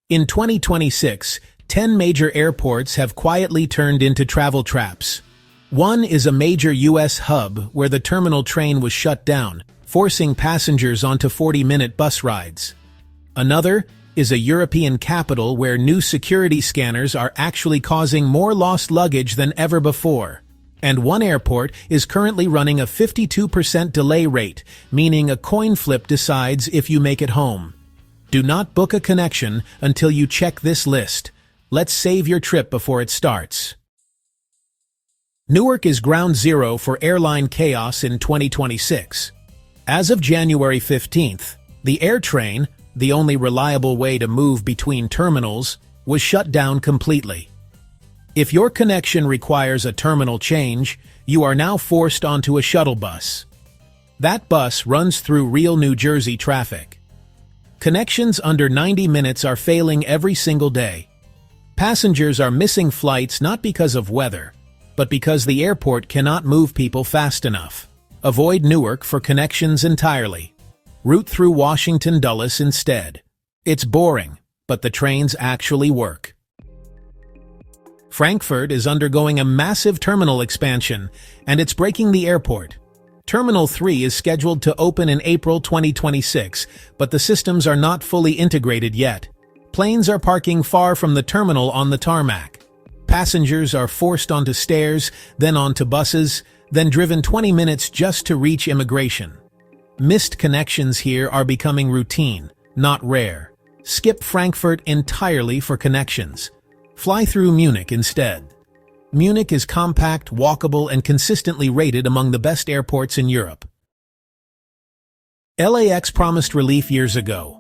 In 2026, 10 major airports have quietly turned into travel traps. One is a major U.S. hub where the terminal train was shut down, forcing passengers onto 40-minute bus rides. Another is a European capital where new security scanners are actually causing more lost luggage than ever before. And one airport is currently running a 52% delay rate, meaning a coin flip decides if you make it home. Do not book a connection until you check this list. Let's save your trip before it starts. Newark is ground zero for airline chaos in 2026. As of January 15th, the air train, the only reliable way to move between terminals, was shut down completely. If your connection requires a terminal change, you are now forced onto a shuttle bus. That bus runs through real New Jersey traffic. Connections under 90 minutes are failing every single day. Passengers are missing flights not because of weather, but because the airport cannot move people fast enough. Avoid Newark for connections entirely. Route through Washington Dulles instead. It's boring, but the trains actually work. Frankfurt is undergoing a massive terminal expansion, and it's breaking the airport. Terminal 3 is scheduled to open in April 2026, but the systems are not fully integrated yet. Planes are parking far from the terminal on the tarmac. Passengers are forced onto stairs, then onto buses, then driven 20 minutes just to reach immigration. Missed connections here are becoming routine, not rare. Skip Frankfurt entirely for connections. Fly through Munich instead. Munich is compact, walkable, and consistently rated among the best airports in Europe. LAX promised relief years ago.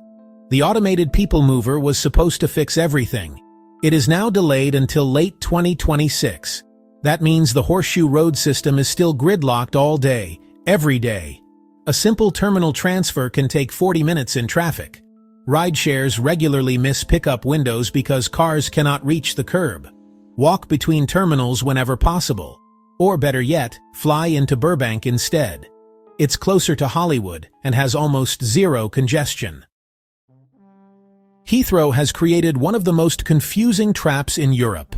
The automated people mover was supposed to fix everything. It is now delayed until late 2026. That means the Horseshoe Road system is still gridlocked all day, every day. A simple terminal transfer can take 40 minutes in traffic. Rideshares regularly miss pickup windows because cars cannot reach the curb. Walk between terminals whenever possible. Or better yet, fly into Burbank instead. It's closer to Hollywood and has almost zero congestion. Heathrow has created one of the most confusing traps in Europe.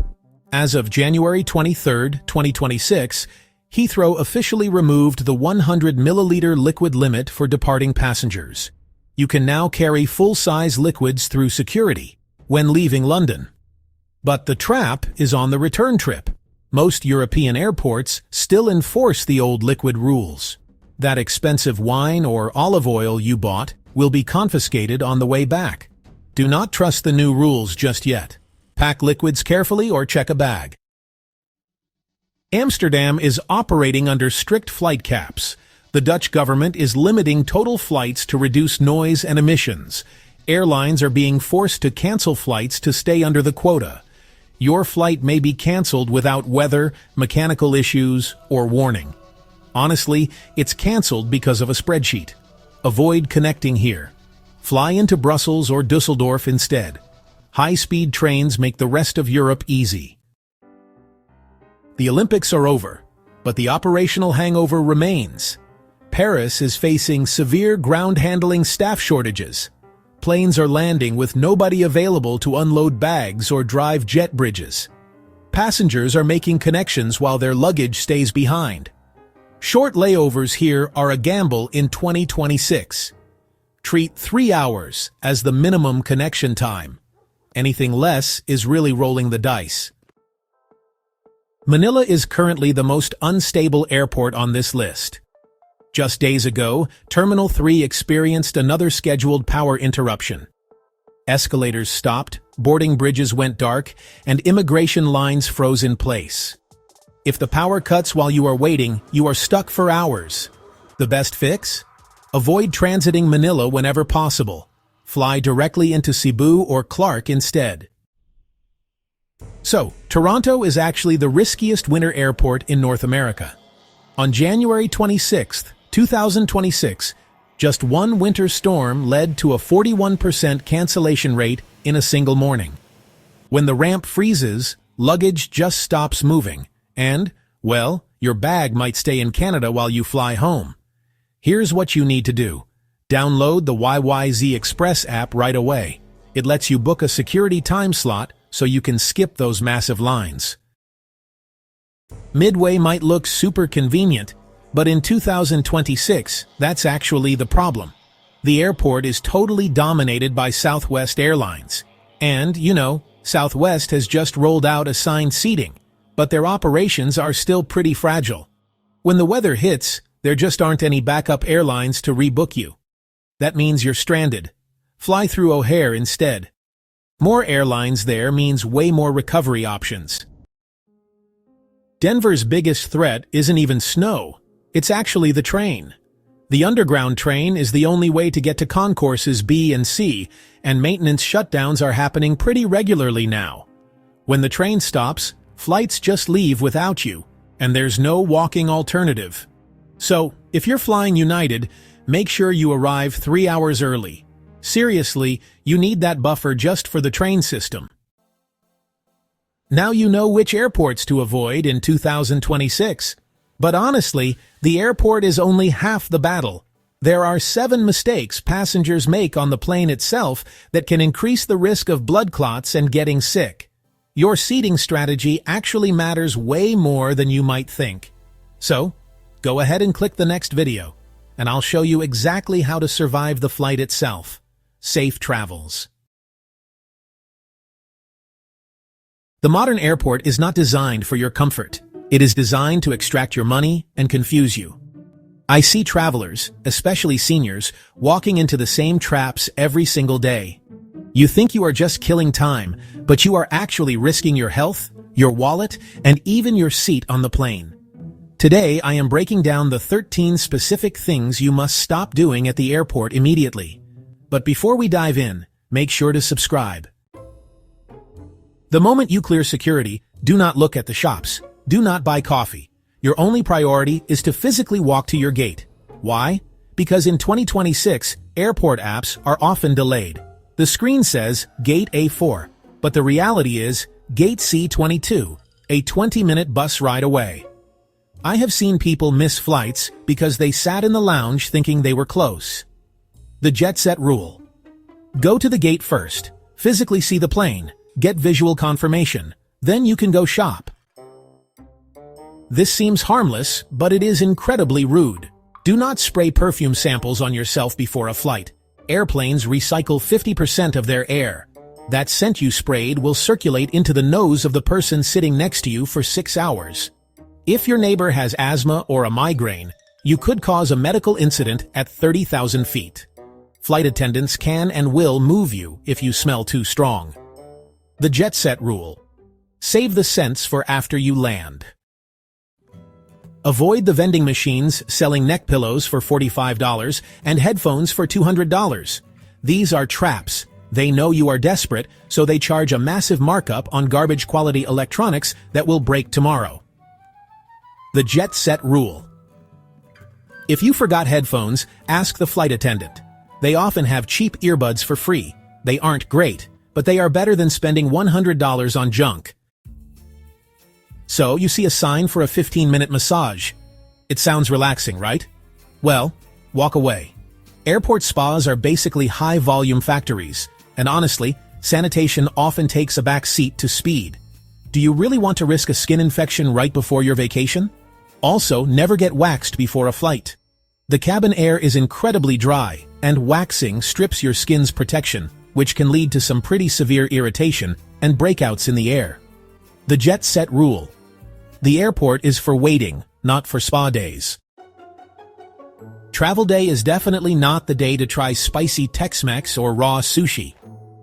As of January 23, 2026, Heathrow officially removed the 100 milliliter liquid limit for departing passengers. You can now carry full-size liquids through security when leaving London. But the trap is on the return trip. Most European airports still enforce the old liquid rules. That expensive wine or olive oil you bought will be confiscated on the way back. Do not trust the new rules just yet. Pack liquids carefully or check a bag. Amsterdam is operating under strict flight caps. The Dutch government is limiting total flights to reduce noise and emissions. Airlines are being forced to cancel flights to stay under the quota. Your flight may be canceled without weather, mechanical issues, or warning. Honestly, it's canceled because of a spreadsheet. Avoid connecting here. Fly into Brussels or Düsseldorf instead. High-speed trains make the rest of Europe easy. The Olympics are over, but the operational hangover remains. Paris is facing severe ground-handling staff shortages. Planes are landing with nobody available to unload bags or drive jet bridges. Passengers are making connections while their luggage stays behind. Short layovers here are a gamble in 2026. Treat 3 hours as the minimum connection time. Anything less is really rolling the dice. Manila is currently the most unstable airport on this list. Just days ago, Terminal 3 experienced another scheduled power interruption. Escalators stopped, boarding bridges went dark, and immigration lines froze in place. If the power cuts while you are waiting, you are stuck for hours. The best fix? Avoid transiting Manila whenever possible. Fly directly into Cebu or Clark instead. So, Toronto is actually the riskiest winter airport in North America. On January 26, 2026, just one winter storm led to a 41% cancellation rate in a single morning. When the ramp freezes, luggage just stops moving, and, well, your bag might stay in Canada while you fly home. Here's what you need to do. Download the YYZ Express app right away. It lets you book a security time slot so you can skip those massive lines. Midway might look super convenient, but in 2026, that's actually the problem. The airport is totally dominated by Southwest Airlines. And, Southwest has just rolled out assigned seating, but their operations are still pretty fragile. When the weather hits, there just aren't any backup airlines to rebook you. That means you're stranded. Fly through O'Hare instead. More airlines there means way more recovery options. Denver's biggest threat isn't even snow. It's actually the train. The underground train is the only way to get to concourses B and C, and maintenance shutdowns are happening pretty regularly now. When the train stops, flights just leave without you, and there's no walking alternative. So, if you're flying United, make sure you arrive 3 hours early. Seriously, you need that buffer just for the train system. Now you know which airports to avoid in 2026. But honestly, the airport is only half the battle. There are 7 mistakes passengers make on the plane itself that can increase the risk of blood clots and getting sick. Your seating strategy actually matters way more than you might think. So, go ahead and click the next video, and I'll show you exactly how to survive the flight itself. Safe travels. The modern airport is not designed for your comfort. It is designed to extract your money and confuse you. I see travelers, especially seniors, walking into the same traps every single day. You think you are just killing time, but you are actually risking your health, your wallet, and even your seat on the plane. Today, I am breaking down the 13 specific things you must stop doing at the airport immediately. But before we dive in, make sure to subscribe. The moment you clear security, do not look at the shops. Do not buy coffee. Your only priority is to physically walk to your gate. Why? Because in 2026, airport apps are often delayed. The screen says Gate A4, but the reality is Gate C22, a 20-minute bus ride away. I have seen people miss flights because they sat in the lounge thinking they were close. The jet set rule. Go to the gate first, physically see the plane, get visual confirmation, then you can go shop. This seems harmless, but it is incredibly rude. Do not spray perfume samples on yourself before a flight. Airplanes recycle 50% of their air. That scent you sprayed will circulate into the nose of the person sitting next to you for 6 hours. If your neighbor has asthma or a migraine, you could cause a medical incident at 30,000 feet. Flight attendants can and will move you if you smell too strong. The jet set rule. Save the scents for after you land. Avoid the vending machines selling neck pillows for $45 and headphones for $200. These are traps. They know you are desperate, so they charge a massive markup on garbage-quality electronics that will break tomorrow. The jet set rule. If you forgot headphones, ask the flight attendant. They often have cheap earbuds for free. They aren't great, but they are better than spending $100 on junk. So, you see a sign for a 15-minute massage. It sounds relaxing, right? Well, walk away. Airport spas are basically high-volume factories, and honestly, sanitation often takes a back seat to speed. Do you really want to risk a skin infection right before your vacation? Also, never get waxed before a flight. The cabin air is incredibly dry, and waxing strips your skin's protection, which can lead to some pretty severe irritation and breakouts in the air. The jet set rule. The airport is for waiting, not for spa days. Travel day is definitely not the day to try spicy Tex-Mex or raw sushi.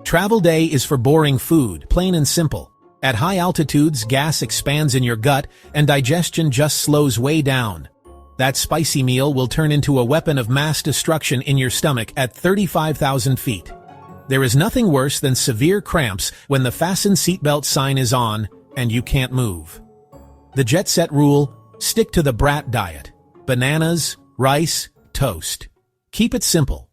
Travel day is for boring food, plain and simple. At high altitudes, gas expands in your gut and digestion just slows way down. That spicy meal will turn into a weapon of mass destruction in your stomach at 35,000 feet. There is nothing worse than severe cramps when the fasten seatbelt sign is on and you can't move. The jet set rule, stick to the brat diet. Bananas, rice, toast. Keep it simple.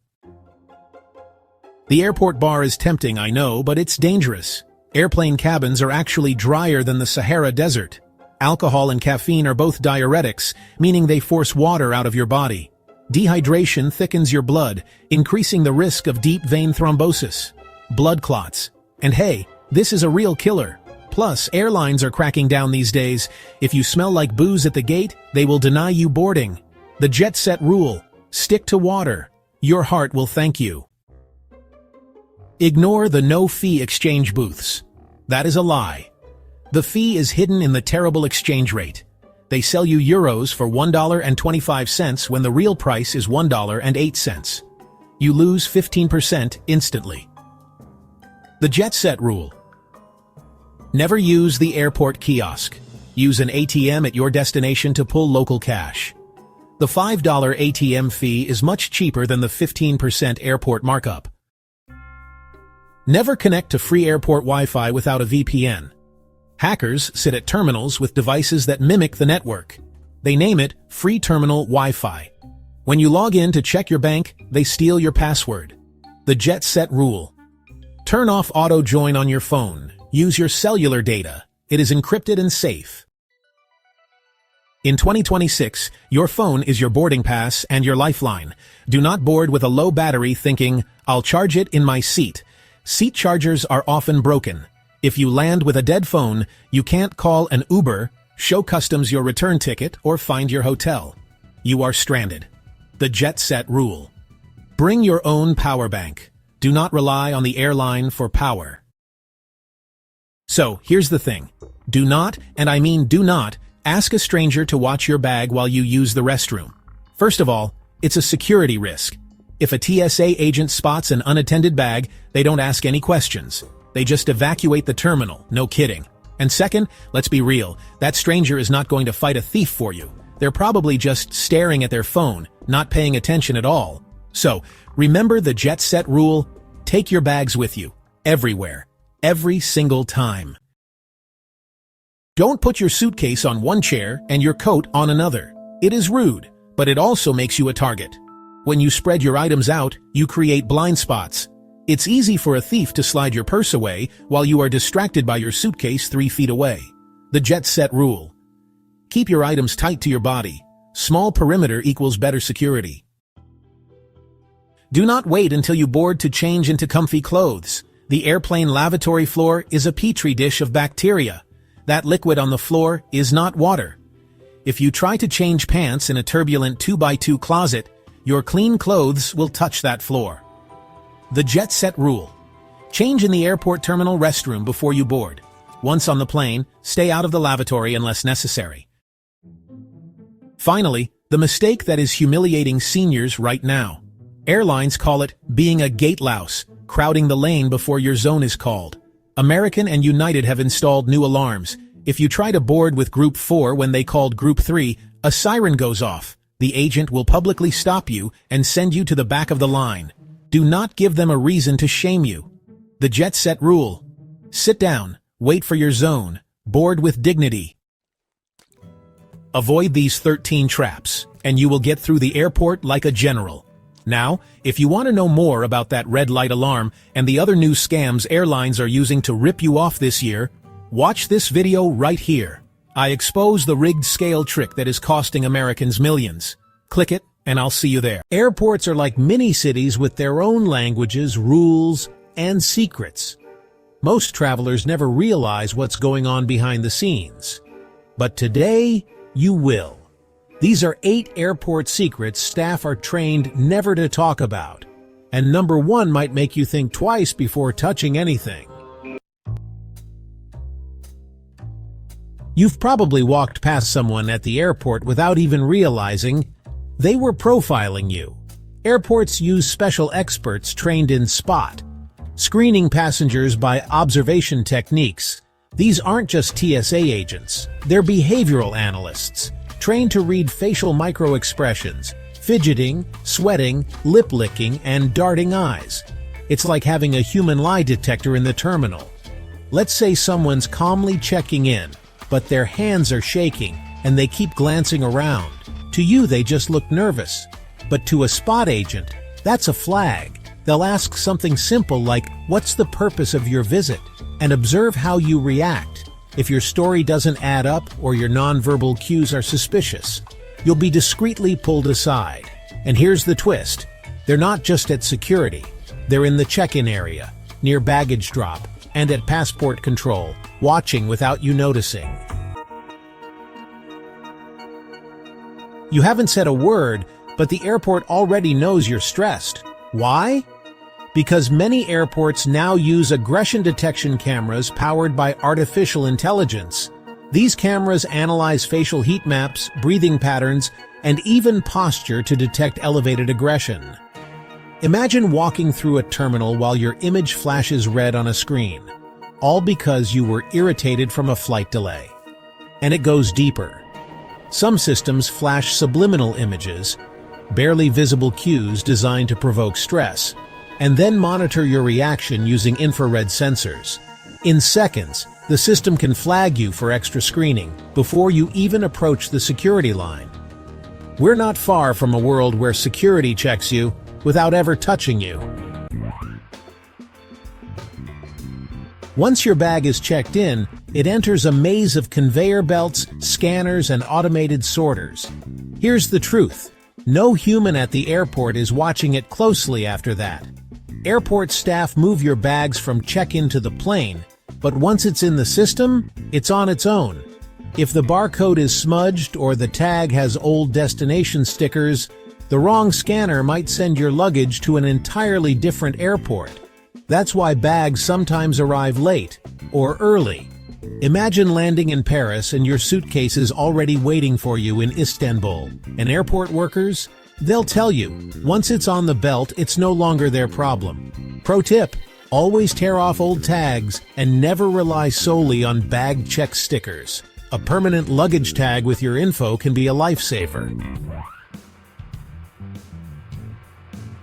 The airport bar is tempting, I know, but it's dangerous. Airplane cabins are actually drier than the Sahara Desert. Alcohol and caffeine are both diuretics, meaning they force water out of your body. Dehydration thickens your blood, increasing the risk of deep vein thrombosis. blood clots. And hey, this is a real killer. Plus, airlines are cracking down these days. If you smell like booze at the gate, they will deny you boarding. The jet set rule: stick to water. Your heart will thank you. Ignore the no-fee exchange booths. That is a lie. The fee is hidden in the terrible exchange rate. They sell you euros for $1.25 when the real price is $1.08. You lose 15% instantly. The jet set rule: never use the airport kiosk. Use an ATM at your destination to pull local cash. The $5 ATM fee is much cheaper than the 15% airport markup. Never connect to free airport Wi-Fi without a VPN. Hackers sit at terminals with devices that mimic the network. They name it Free Terminal Wi-Fi. When you log in to check your bank, they steal your password. The jet set rule: turn off auto join on your phone. Use your cellular data. It is encrypted and safe. In 2026, your phone is your boarding pass and your lifeline. Do not board with a low battery thinking, "I'll charge it in my seat." Seat chargers are often broken. If you land with a dead phone, you can't call an Uber, show customs your return ticket, or find your hotel. You are stranded. The jet set rule: bring your own power bank. Do not rely on the airline for power. So, here's the thing. Do not, and I mean do not, ask a stranger to watch your bag while you use the restroom. First of all, it's a security risk. If a TSA agent spots an unattended bag, they don't ask any questions. They just evacuate the terminal, no kidding. And second, let's be real, that stranger is not going to fight a thief for you. They're probably just staring at their phone, not paying attention at all. So, remember the jet set rule: take your bags with you, everywhere, every single time. Don't put your suitcase on one chair and your coat on another. It is rude, but it also makes you a target. When you spread your items out, you create blind spots. It's easy for a thief to slide your purse away while you are distracted by your suitcase 3 feet away. The jet set rule: keep your items tight to your body. Small perimeter equals better security. Do not wait until you board to change into comfy clothes. The airplane lavatory floor is a petri dish of bacteria. That liquid on the floor is not water. If you try to change pants in a turbulent 2x2 closet, your clean clothes will touch that floor. The jet set rule: change in the airport terminal restroom before you board. Once on the plane, stay out of the lavatory unless necessary. Finally, the mistake that is humiliating seniors right now. Airlines call it being a gate louse, crowding the lane before your zone is called. American and United have installed new alarms. If you try to board with Group 4 when they called Group 3, a siren goes off. The agent will publicly stop you and send you to the back of the line. Do not give them a reason to shame you. The jet set rule: sit down, wait for your zone, board with dignity. Avoid these 13 traps, and you will get through the airport like a general. Now, if you want to know more about that red light alarm and the other new scams airlines are using to rip you off this year, watch this video right here. I expose the rigged scale trick that is costing Americans millions. Click it, and I'll see you there. Airports are like mini-cities with their own languages, rules, and secrets. Most travelers never realize what's going on behind the scenes. But today, you will. These are 8 airport secrets staff are trained never to talk about. And number 1 might make you think twice before touching anything. You've probably walked past someone at the airport without even realizing they were profiling you. Airports use special experts trained in SPOT, screening passengers by observation techniques. These aren't just TSA agents, they're behavioral analysts, trained to read facial micro-expressions, fidgeting, sweating, lip-licking, and darting eyes. It's like having a human lie detector in the terminal. Let's say someone's calmly checking in, but their hands are shaking and they keep glancing around. To you, they just look nervous. But to a SPOT agent, that's a flag. They'll ask something simple like, "What's the purpose of your visit?" and observe how you react. If your story doesn't add up or your nonverbal cues are suspicious, you'll be discreetly pulled aside. And here's the twist. They're not just at security. They're in the check-in area, near baggage drop, and at passport control, watching without you noticing. You haven't said a word, but the airport already knows you're stressed. Why? Because many airports now use aggression detection cameras powered by artificial intelligence. These cameras analyze facial heat maps, breathing patterns, and even posture to detect elevated aggression. Imagine walking through a terminal while your image flashes red on a screen, all because you were irritated from a flight delay. And it goes deeper. Some systems flash subliminal images, barely visible cues designed to provoke stress, and then monitor your reaction using infrared sensors. In seconds, the system can flag you for extra screening before you even approach the security line. We're not far from a world where security checks you without ever touching you. Once your bag is checked in, it enters a maze of conveyor belts, scanners, and automated sorters. Here's the truth. No human at the airport is watching it closely after that. Airport staff move your bags from check-in to the plane, but once it's in the system, it's on its own. If the barcode is smudged or the tag has old destination stickers, the wrong scanner might send your luggage to an entirely different airport. That's why bags sometimes arrive late or early. Imagine landing in Paris and your suitcase is already waiting for you in Istanbul. And airport workers? They'll tell you, once it's on the belt, it's no longer their problem. Pro tip, always tear off old tags and never rely solely on bag check stickers. A permanent luggage tag with your info can be a lifesaver.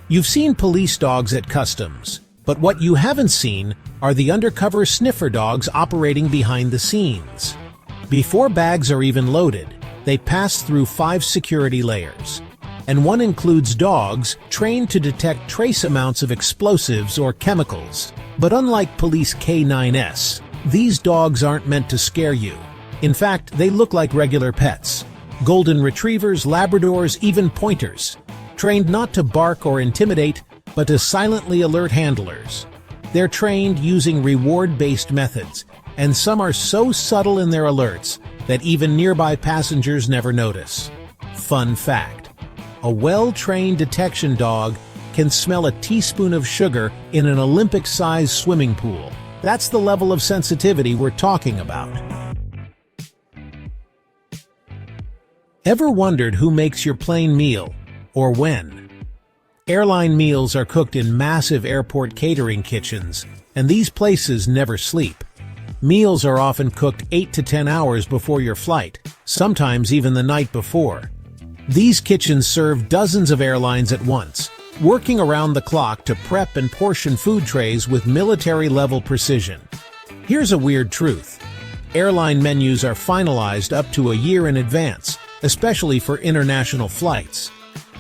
You've seen police dogs at customs, but what you haven't seen are the undercover sniffer dogs operating behind the scenes. Before bags are even loaded, they pass through 5 security layers. And one includes dogs trained to detect trace amounts of explosives or chemicals. But unlike police K9s, these dogs aren't meant to scare you. In fact, they look like regular pets. Golden retrievers, Labradors, even pointers. Trained not to bark or intimidate, but to silently alert handlers. They're trained using reward-based methods, and some are so subtle in their alerts that even nearby passengers never notice. Fun fact: a well-trained detection dog can smell a teaspoon of sugar in an Olympic-sized swimming pool. That's the level of sensitivity we're talking about. Ever wondered who makes your plane meal, or when? Airline meals are cooked in massive airport catering kitchens, and these places never sleep. Meals are often cooked 8 to 10 hours before your flight, sometimes even the night before. These kitchens serve dozens of airlines at once, working around the clock to prep and portion food trays with military-level precision. Here's a weird truth. Airline menus are finalized up to a year in advance, especially for international flights.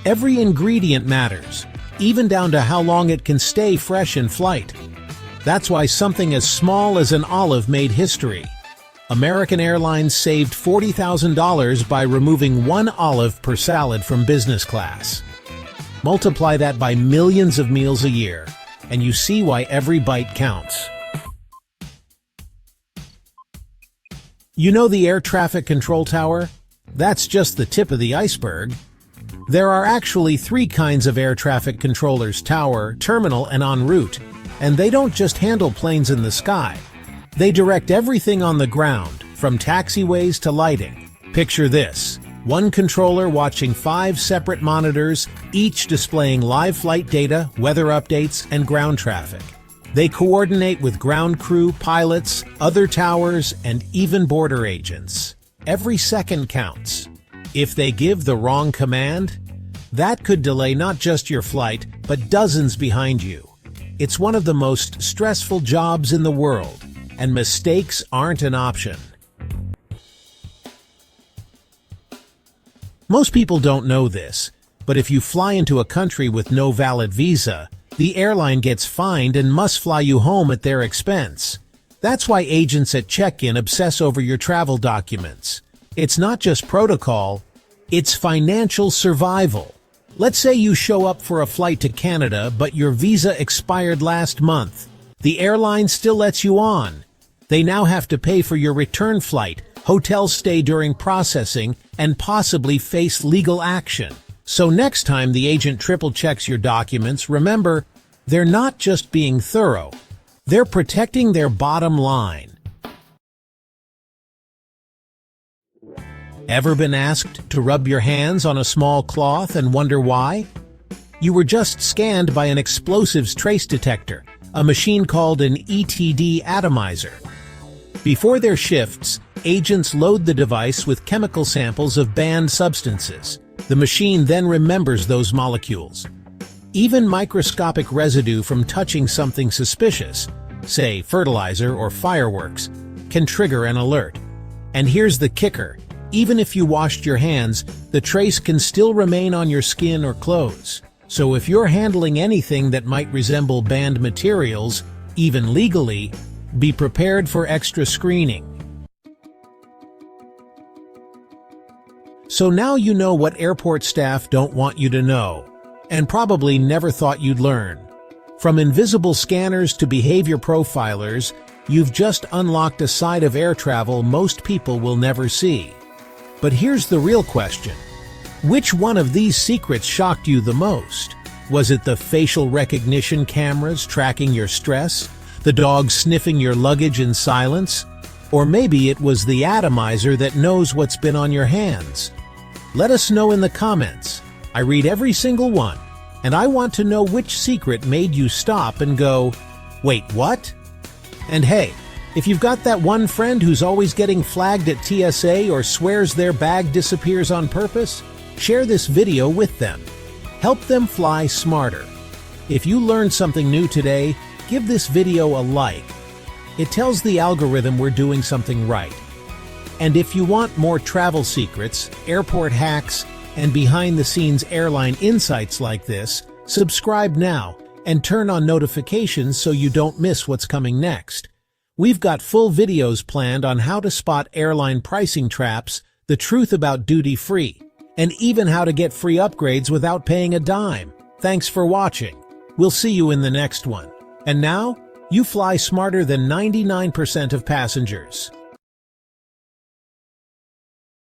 Every ingredient matters, even down to how long it can stay fresh in flight. That's why something as small as an olive made history. American Airlines saved $40,000 by removing 1 olive per salad from business class. Multiply that by millions of meals a year, and you see why every bite counts. You know the air traffic control tower? That's just the tip of the iceberg. There are actually 3 kinds of air traffic controllers: tower, terminal, and en route. And they don't just handle planes in the sky. They direct everything on the ground, from taxiways to lighting. Picture this: one controller watching 5 separate monitors, each displaying live flight data, weather updates, and ground traffic. They coordinate with ground crew, pilots, other towers, and even border agents. Every second counts. If they give the wrong command, that could delay not just your flight, but dozens behind you. It's one of the most stressful jobs in the world, and mistakes aren't an option. Most people don't know this, but if you fly into a country with no valid visa, the airline gets fined and must fly you home at their expense. That's why agents at check-in obsess over your travel documents. It's not just protocol, it's financial survival. Let's say you show up for a flight to Canada, but your visa expired last month. The airline still lets you on. They now have to pay for your return flight, hotel stay during processing, and possibly face legal action. So next time the agent triple checks your documents, remember, they're not just being thorough. They're protecting their bottom line. Ever been asked to rub your hands on a small cloth and wonder why? You were just scanned by an explosives trace detector, a machine called an ETD atomizer. Before their shifts, agents load the device with chemical samples of banned substances. The machine then remembers those molecules. Even microscopic residue from touching something suspicious, say fertilizer or fireworks, can trigger an alert. And here's the kicker. Even if you washed your hands, the trace can still remain on your skin or clothes. So if you're handling anything that might resemble banned materials, even legally, be prepared for extra screening. So now you know what airport staff don't want you to know, and probably never thought you'd learn. From invisible scanners to behavior profilers, you've just unlocked a side of air travel most people will never see. But here's the real question. Which one of these secrets shocked you the most? Was it the facial recognition cameras tracking your stress? The dog sniffing your luggage in silence? Or maybe it was the atomizer that knows what's been on your hands? Let us know in the comments. I read every single one, and I want to know which secret made you stop and go, "Wait, what?" And hey, if you've got that one friend who's always getting flagged at TSA or swears their bag disappears on purpose, share this video with them. Help them fly smarter. If you learned something new today, give this video a like. It tells the algorithm we're doing something right. And if you want more travel secrets, airport hacks, and behind-the-scenes airline insights like this, subscribe now and turn on notifications so you don't miss what's coming next. We've got full videos planned on how to spot airline pricing traps, the truth about duty-free, and even how to get free upgrades without paying a dime. Thanks for watching. We'll see you in the next one. And now, you fly smarter than 99% of passengers.